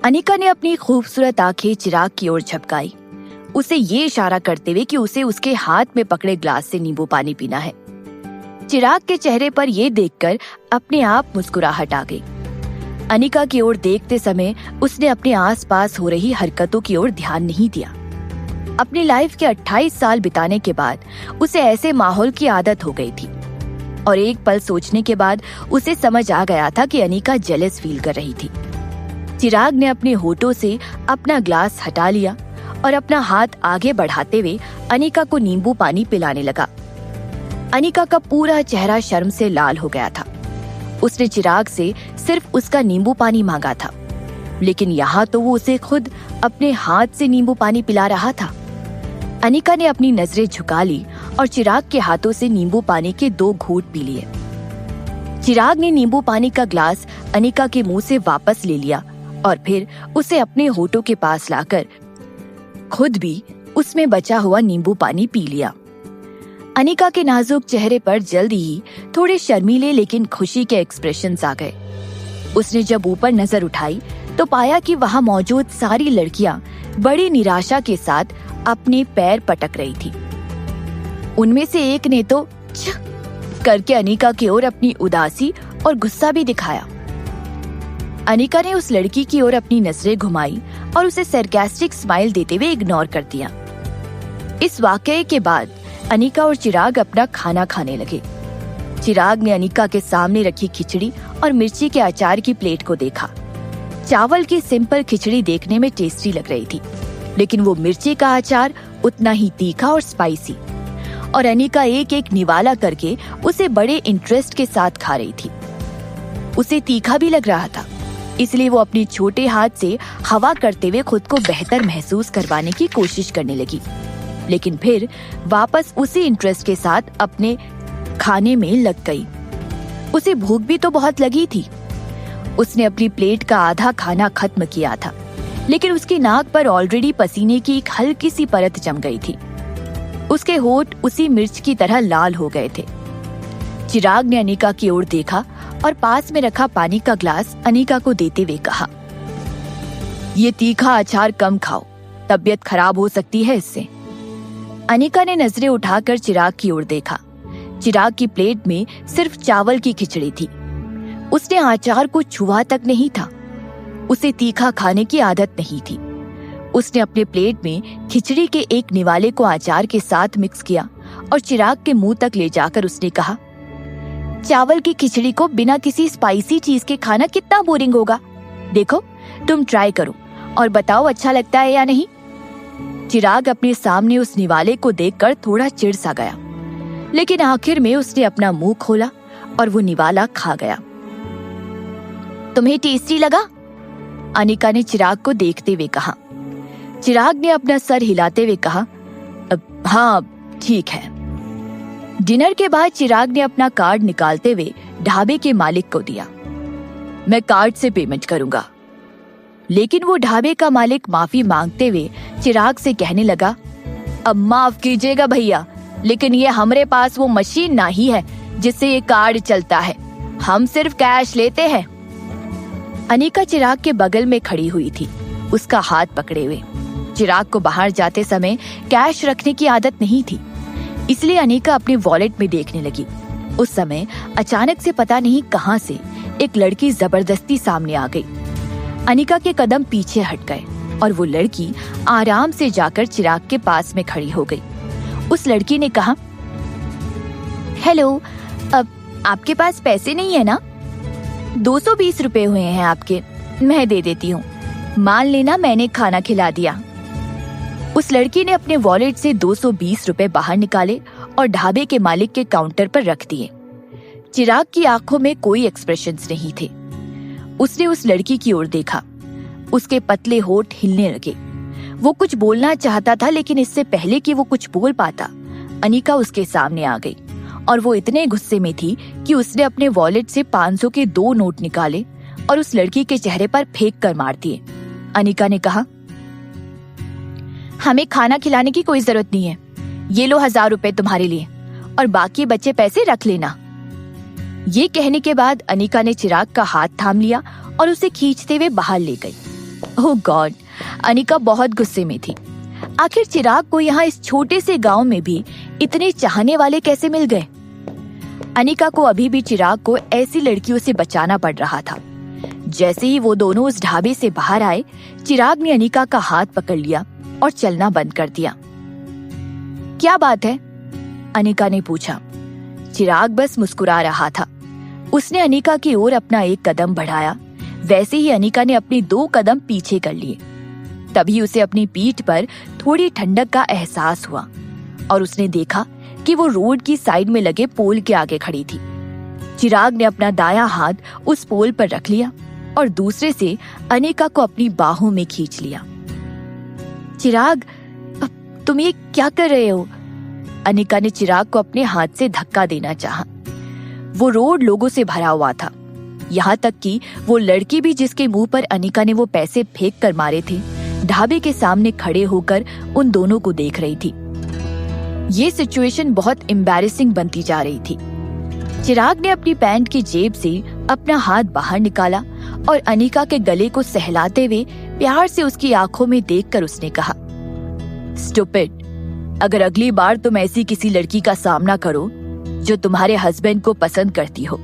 अनिका ने अपनी खूबसूरत आंखें चिराग की ओर झपकाई, उसे ये इशारा करते हुए कि उसे उसके हाथ में पकड़े ग्लास से नींबू पानी पीना है। चिराग के चेहरे पर यह देखकर अपने आप मुस्कुराहट आ गई। अनिका की ओर देखते समय उसने अपने आसपास हो रही हरकतों की ओर ध्यान नहीं दिया। अपनी लाइफ के 28 साल बिताने के बाद उसे ऐसे माहौल की आदत हो गई थी और एक पल सोचने के बाद उसे समझ आ गया था कि अनिका जेलस फील कर रही थी। चिराग ने अपने होठों से अपना ग्लास हटा लिया और अपना हाथ आगे बढ़ाते हुए अनिका को नींबू पानी पिलाने लगा। अनिका का पूरा चेहरा शर्म से लाल हो गया था। उसने चिराग से सिर्फ उसका नींबू पानी मांगा था, लेकिन यहाँ तो वो उसे खुद अपने हाथ से नींबू पानी पिला रहा था। अनिका ने अपनी नजरें झुका ली और चिराग के हाथों से नींबू पानी के 2 घूंट पी लिए। चिराग ने नींबू पानी का ग्लास अनिका के मुंह से वापस ले लिया और फिर उसे अपने होठों के पास लाकर खुद भी उसमें बचा हुआ नींबू पानी पी लिया। अनिका के नाजुक चेहरे पर जल्दी ही थोड़े शर्मीले लेकिन खुशी के एक्सप्रेशंस आ गए। उसने जब ऊपर नजर उठाई तो पाया कि वहां मौजूद सारी लड़कियां बड़ी निराशा के साथ अपने पैर पटक रही थी। उनमें से एक ने तो छ करके अनिका की ओर अपनी उदासी और गुस्सा भी दिखाया। अनिका ने उस लड़की की ओर अपनी नजरें घुमाई और उसे सरकास्टिक स्माइल देते हुए इग्नोर कर दिया। इस वाकये के बाद अनिका और चिराग अपना खाना खाने लगे। चिराग ने अनिका के सामने रखी खिचड़ी और मिर्ची के अचार की प्लेट को देखा। चावल की सिंपल खिचड़ी देखने में टेस्टी लग रही थी, लेकिन वो मिर्ची का अचार उतना ही तीखा और स्पाइसी, और अनिका एक एक निवाला करके उसे बड़े इंटरेस्ट के साथ खा रही थी। उसे तीखा भी लग रहा था, इसलिए वो अपने छोटे हाथ से हवा करते हुए खुद को बेहतर महसूस करवाने की कोशिश करने लगी, लेकिन फिर वापस उसी इंटरेस्ट के साथ अपने खाने में लग गई। उसे भूख भी तो बहुत लगी थी। उसने अपनी प्लेट का आधा खाना खत्म किया था, लेकिन उसकी नाक पर ऑलरेडी पसीने की एक हल्की सी परत जम गई थी। उसके होठ उसी मिर्च की तरह लाल हो गए थे। चिराग ने अनिका की ओर देखा और पास में रखा पानी का ग्लास अनिका को देते हुए कहा, ये तीखा अचार कम खाओ, तबीयत खराब हो सकती है इससे। अनिका ने नजरें उठाकर चिराग की ओर देखा। चिराग की प्लेट में सिर्फ चावल की खिचड़ी थी। उसने अचार को छुआ तक नहीं था। उसे तीखा खाने की आदत नहीं थी। उसने अपने प्लेट में खिचड़ी के एक निवाले को अचार के साथ मिक्स किया और चिराग के मुंह तक ले जाकर उसने कहा, चावल की खिचड़ी को बिना किसी स्पाइसी चीज के खाना कितना बोरिंग होगा। देखो, तुम ट्राई करो और बताओ अच्छा लगता है या नहीं। चिराग अपने सामने उस निवाले को देखकर थोड़ा चिढ़ सा गया, लेकिन आखिर में उसने अपना मुंह खोला और वो निवाला खा गया। तुम्हें टेस्टी लगा? अनिका ने चिराग को देखते हुए कहा। चिराग ने अपना सर हिलाते हुए कहा, हाँ ठीक है। डिनर के बाद चिराग ने अपना कार्ड निकालते हुए ढाबे के मालिक को दिया। मैं कार्ड से पेमेंट करूंगा। लेकिन वो ढाबे का मालिक माफी मांगते हुए चिराग से कहने लगा, अब माफ कीजिएगा भैया, लेकिन ये हमारे पास वो मशीन नहीं है जिससे ये कार्ड चलता है। हम सिर्फ कैश लेते हैं। अनिका चिराग के बगल में खड़ी हुई थी, उसका हाथ पकड़े हुए। चिराग को बाहर जाते समय कैश रखने की आदत नहीं थी, इसलिए अनिका अपने वॉलेट में देखने लगी। उस समय अचानक से पता नहीं कहां से एक लड़की जबरदस्ती सामने आ गई। अनिका के कदम पीछे हट गए और वो लड़की आराम से जाकर चिराग के पास में खड़ी हो गई। उस लड़की ने कहा, हेलो, अब आपके पास पैसे नहीं है ना? 220 रुपए हुए हैं आपके, मैं दे देती हूँ। मान लेना मैंने खाना खिला दिया। उस लड़की ने अपने वॉलेट से 220 रुपए बाहर निकाले और ढाबे के मालिक के काउंटर पर रख दिए। चिराग की आंखों में कोई एक्सप्रेशंस नहीं थे। उसने उस लड़की की ओर देखा। उसके पतले होठ हिलने लगे। वो कुछ बोलना चाहता था, लेकिन इससे पहले कि वो कुछ बोल पाता, अनिका उसके सामने आ गई और वो इतने गुस्से में थी कि उसने अपने वॉलेट से 500 के 2 नोट निकाले और उस लड़की के चेहरे पर फेंक कर मार दिए। अनिका ने कहा, हमें खाना खिलाने की कोई जरूरत नहीं है। ये लो 1000 रुपए तुम्हारे लिए और बाकी बचे पैसे रख लेना। ये कहने के बाद अनिका ने चिराग का हाथ थाम लिया और उसे खींचते हुए बाहर ले गई। ओह गॉड, अनिका बहुत गुस्से में थी। आखिर चिराग को यहाँ इस छोटे से गांव में भी इतने चाहने वाले कैसे मिल गए? अनिका को अभी भी चिराग को ऐसी लड़कियों से बचाना पड़ रहा था। जैसे ही वो दोनों उस ढाबे से बाहर आए, चिराग ने अनिका का हाथ पकड़ लिया और चलना बंद कर दिया। क्या बात है? अनिका ने पूछा। चिराग बस मुस्कुरा रहा था। उसने अनिका की ओर अपना एक कदम बढ़ाया। वैसे ही अनिका ने अपने 2 कदम पीछे कर लिए। तभी उसे अपनी पीठ पर थोड़ी ठंडक का एहसास हुआ और उसने देखा कि वो रोड की साइड में लगे पोल के आगे खड़ी थी। चिराग ने अपना दायां हाथ उस पोल पर रख लिया और दूसरे से अनिका को अपनी बाहों में खींच लिया। चिराग, तुम ये क्या कर रहे हो? अनिका ने चिराग को अपने हाथ से धक्का देना चाहा। वो रोड लोगों से भरा हुआ था। यहाँ तक कि वो लड़की भी जिसके मुंह पर अनिका ने वो पैसे फेंक कर मारे थे, ढाबे के सामने खड़े होकर उन दोनों को देख रही थी। ये सिचुएशन बहुत एम्बैरेसिंग बनती जा रही थी। चिराग ने अपनी पैंट की जेब से अपना हाथ बाहर निकाला और अनिका के गले को सहलाते हुए प्यार से उसकी आंखों में देखकर उसने कहा, स्टूपिड, अगर अगली बार तुम ऐसी किसी लड़की का सामना करो जो तुम्हारे हस्बैंड को पसंद करती हो,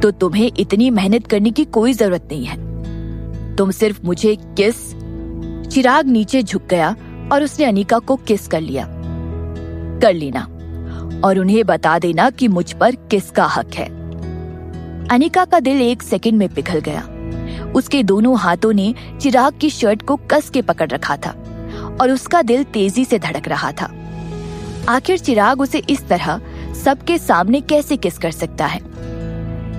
तो तुम्हें इतनी मेहनत करने की कोई जरूरत नहीं है। तुम सिर्फ मुझे किस। चिराग नीचे झुक गया और उसने अनिका को किस कर लिया। कर लेना और उन्हें बता देना कि मुझ पर किसका हक है। अनिका का दिल 1 सेकंड में पिघल गया। उसके दोनों हाथों ने चिराग की शर्ट को कस के पकड़ रखा था और उसका दिल तेजी से धड़क रहा था। आखिर चिराग उसे इस तरह सबके सामने कैसे किस कर सकता है?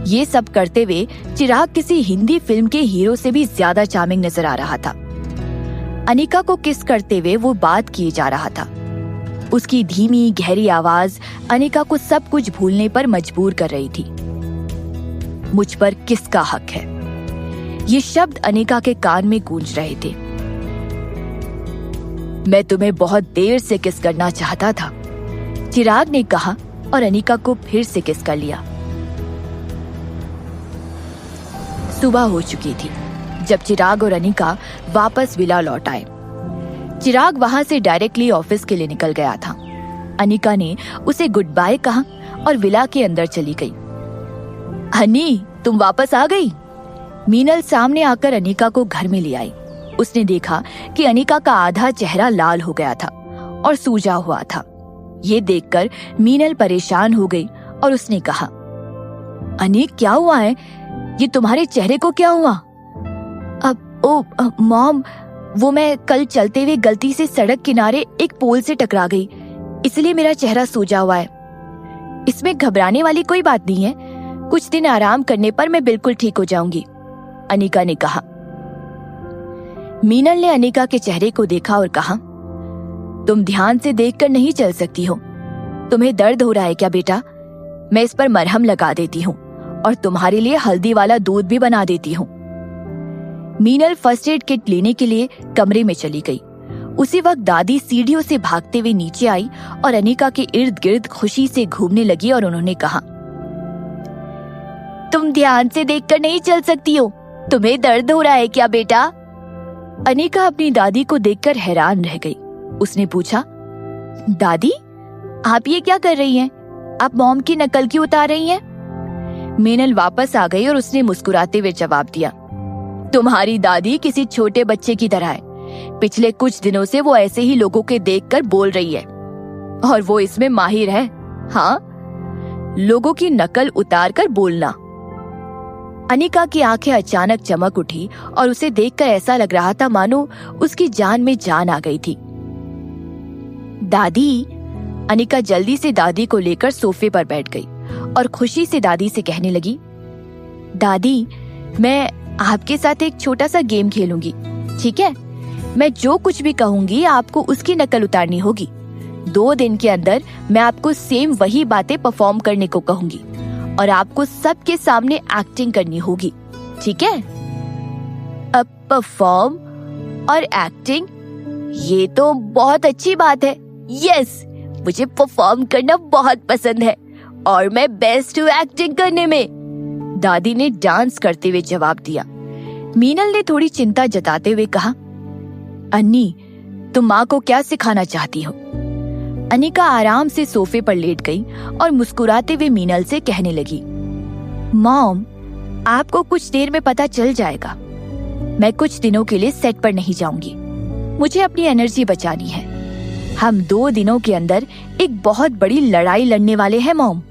ये सब करते हुए चिराग किसी हिंदी फिल्म के हीरो से भी ज्यादा चार्मिंग नजर आ रहा था। अनिका को किस करते हुए वो बात किए जा रहा था। उसकी धीमी गहरी आवाज अनिका को सब कुछ भूलने पर मजबूर कर रही थी। मुझ पर किसका हक है? ये शब्द अनिका के कान में गूंज रहे थे। मैं तुम्हें बहुत देर से किस करना चाहता था, चिराग ने कहा और अनिका को फिर से किस कर लिया। सुबह हो चुकी थी जब चिराग और अनिका वापस विला लौट आए। चिराग वहां से डायरेक्टली ऑफिस के लिए निकल गया था। अनिका ने उसे गुड बाय कहा और विला के अंदर चली गई। हनी, तुम वापस आ गई? मीनल सामने आकर अनिका को घर में ले आई। उसने देखा कि अनिका का आधा चेहरा लाल हो गया था और सूजा हुआ था। ये देखकर मीनल परेशान हो गई और उसने कहा, अनिक, क्या हुआ है? ये तुम्हारे चेहरे को क्या हुआ? मॉम, वो मैं कल चलते हुए गलती से सड़क किनारे एक पोल से टकरा गई, इसलिए मेरा चेहरा सूजा हुआ है। इसमें घबराने वाली कोई बात नहीं है। कुछ दिन आराम करने पर मैं बिल्कुल ठीक हो जाऊंगी, अनिका ने कहा। मीनल ने अनिका के चेहरे को देखा और कहा, तुम ध्यान से देखकर नहीं चल सकती हो। तुम्हें दर्द हो रहा है क्या बेटा? मैं इस पर मरहम लगा देती हूँ और तुम्हारे लिए हल्दी वाला दूध भी बना देती हूँ। मीनल फर्स्ट एड किट लेने के लिए कमरे में चली गई। उसी वक्त दादी सीढ़ियों से भागते हुए नीचे आई और अनिका के इर्द गिर्द खुशी से घूमने लगी और उन्होंने कहा, तुम ध्यान से देखकर नहीं चल सकती हो। तुम्हें दर्द हो रहा है क्या बेटा? अनिका अपनी दादी को देखकर हैरान रह गई। उसने पूछा, दादी, आप ये क्या कर रही हैं? आप मॉम की नकल क्यों उतार रही हैं? मीनल वापस आ गई और उसने मुस्कुराते हुए जवाब दिया, तुम्हारी दादी किसी छोटे बच्चे की तरह है। पिछले कुछ दिनों से वो ऐसे ही लोगों के देखकर बोल रही है और वो इसमें माहिर है। हाँ, लोगों की नकल उतार कर बोलना। अनिका की आंखें अचानक चमक उठी और उसे देखकर ऐसा लग रहा था मानो उसकी जान में जान आ गई थी। दादी, अनिका जल्दी से दादी को लेकर सोफे पर बैठ गई और खुशी से दादी से कहने लगी, दादी, मैं आपके साथ एक छोटा सा गेम खेलूंगी, ठीक है? मैं जो कुछ भी कहूंगी आपको उसकी नकल उतारनी होगी। 2 दिन के अंदर मैं आपको सेम वही बातें परफॉर्म करने को कहूंगी और आपको सबके सामने एक्टिंग करनी होगी, ठीक है? अब परफॉर्म और एक्टिंग, ये तो बहुत अच्छी बात है। यस, मुझे परफॉर्म करना बहुत पसंद है और मैं बेस्ट हूँ एक्टिंग करने में, दादी ने डांस करते हुए जवाब दिया। मीनल ने थोड़ी चिंता जताते हुए कहा, अन्नी, तुम माँ को क्या सिखाना चाहती हो? अनिका आराम से सोफे पर लेट गई और मुस्कुराते हुए मीनल से कहने लगी, मॉम, आपको कुछ देर में पता चल जाएगा। मैं कुछ दिनों के लिए सेट पर नहीं जाऊंगी। मुझे अपनी एनर्जी बचानी है। हम 2 दिनों के अंदर एक बहुत बड़ी लड़ाई लड़ने वाले हैं मॉम।